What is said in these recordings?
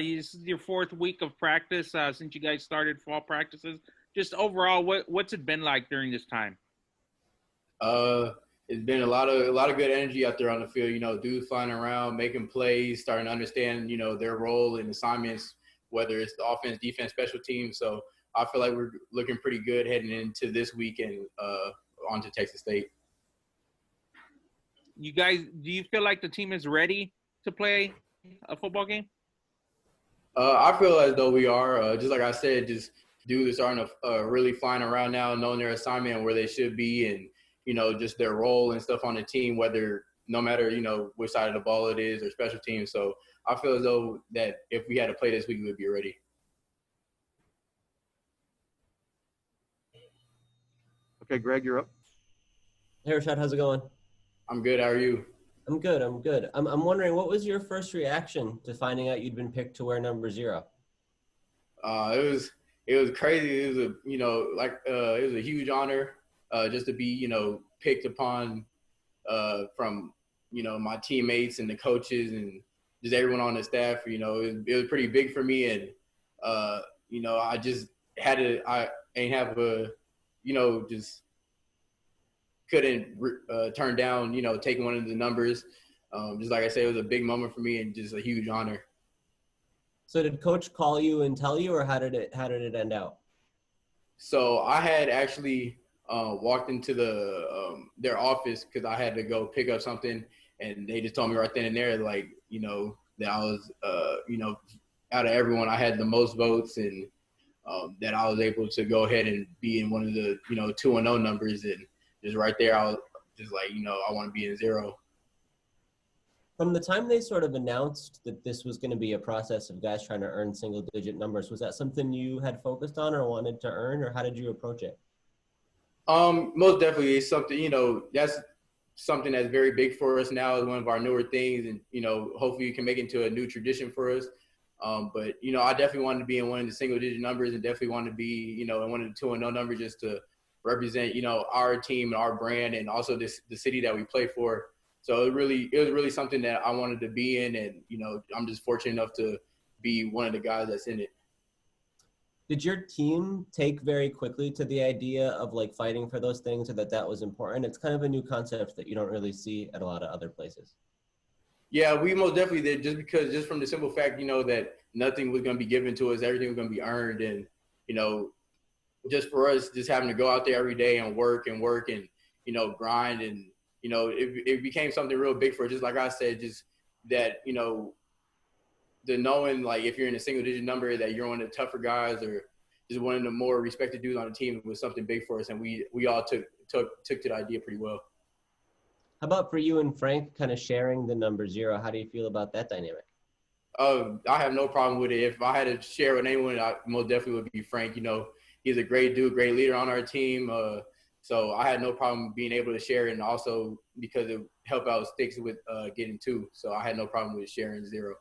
This is your fourth week of practice since you guys started fall practices. Just overall, what's it been like during this time? It's been a lot of good energy out there on the field. Dudes flying around, making plays, starting to understand their role and assignments, whether it's the offense, defense, special teams. So I feel like we're looking pretty good heading into this weekend on to Texas State. You guys, do you feel like the team is ready to play a football game? I feel as though we are. Just like I said, just dudes are starting to really flying around now, knowing their assignment and where they should be, and just their role and stuff on the team, no matter which side of the ball it is or special teams. So I feel as though that if we had to play this week, we would be ready. Okay, Greg, you're up. Hey, Rashad, how's it going? I'm good. How are you? I'm good. I'm wondering, what was your first reaction to finding out you'd been picked to wear number 0? It was crazy. It was it was a huge honor just to be picked upon from my teammates and the coaches and just everyone on the staff. It was pretty big for me, and I just had to. I ain't have a just couldn't turn down, taking one of the numbers. Just like I said, it was a big moment for me and just a huge honor. So did coach call you and tell you, or how did it end out? So I had actually walked into their office because I had to go pick up something, and they just told me right then and there, like, that I was, out of everyone, I had the most votes, and that I was able to go ahead and be in one of the, 2-0 numbers. And just right there, I was just like, I want to be in 0. From the time they sort of announced that this was going to be a process of guys trying to earn single-digit numbers, was that something you had focused on or wanted to earn, or how did you approach it? Most definitely, it's something, that's something that's very big for us now. It's one of our newer things, and, hopefully you can make it into a new tradition for us. But, I definitely wanted to be in one of the single-digit numbers, and definitely wanted to be, in one of the 2-0 numbers, just to represent, our team and our brand, and also the city that we play for. So it was really something that I wanted to be in, and, I'm just fortunate enough to be one of the guys that's in it. Did your team take very quickly to the idea of like fighting for those things, or that was important? It's kind of a new concept that you don't really see at a lot of other places. Yeah, we most definitely did, just from the simple fact, that nothing was going to be given to us, everything was going to be earned. And, just for us, just having to go out there every day and work and, grind. And, it became something real big for us. Just like I said, just that, the knowing, like, if you're in a single-digit number, that you're one of the tougher guys or just one of the more respected dudes on the team, was something big for us. And we all took to the idea pretty well. How about for you and Frank kind of sharing the number 0? How do you feel about that dynamic? I have no problem with it. If I had to share with anyone, I most definitely would be Frank. He's a great dude, great leader on our team. So I had no problem being able to share it, and also because it helped out Sticks with getting 2. So I had no problem with sharing 0.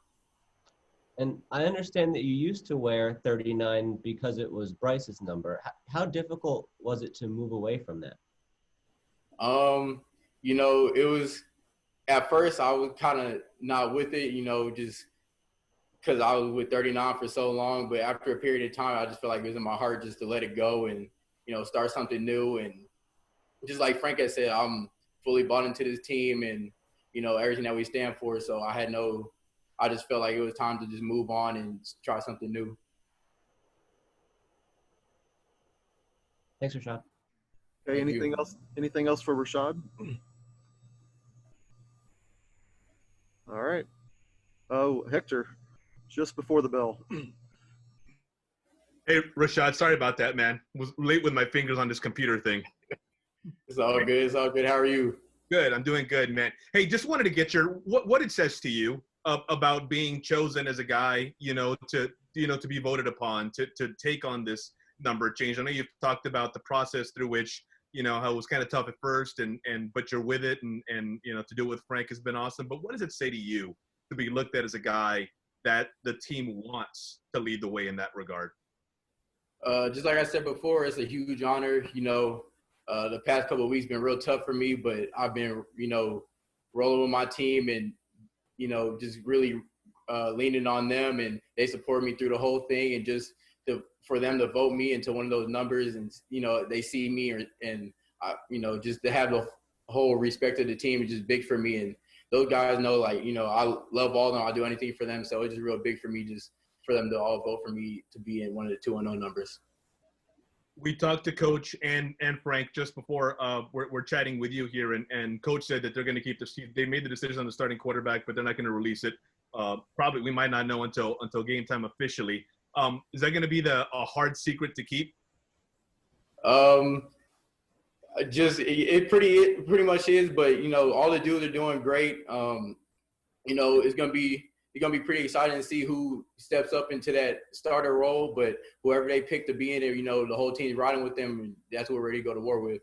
And I understand that you used to wear 39 because it was Bryce's number. How difficult was it to move away from that? It was, at first I was kind of not with it, just because I was with 39 for so long. But after a period of time, I just felt like it was in my heart just to let it go and, start something new. And just like Frank had said, I'm fully bought into this team and, everything that we stand for. So I just felt like it was time to just move on and try something new. Thanks, Rashad. Okay, anything else for Rashad? All right. Oh, Hector, just before the bell. Hey, Rashad, sorry about that, man. Was late with my fingers on this computer thing. It's all good. It's all good. How are you? Good. I'm doing good, man. Hey, just wanted to get what it says to you about being chosen as a guy, to be voted upon to take on this number change. I know you've talked about the process through which, how it was kind of tough at first, but you're with it, and to do it with Frank has been awesome. But what does it say to you to be looked at as a guy that the team wants to lead the way in that regard? Just like I said before, it's a huge honor. The past couple of weeks been real tough for me, but I've been, rolling with my team and, just really leaning on them, and they support me through the whole thing, and just for them to vote me into one of those numbers, and they see me, just to have the whole respect of the team is just big for me. And those guys know, I love all of them. I'll do anything for them. So it's just real big for me, just for them to all vote for me to be in one of the 2-0 numbers. We talked to Coach and Frank just before we're chatting with you here, and Coach said that they're going to keep they made the decision on the starting quarterback, but they're not going to release it. Probably we might not know until game time officially. Is that going to be a hard secret to keep? It pretty much is, but all the dudes are doing great. It's gonna be pretty exciting to see who steps up into that starter role. But whoever they pick to be in there, the whole team's riding with them, and that's what we're ready to go to war with.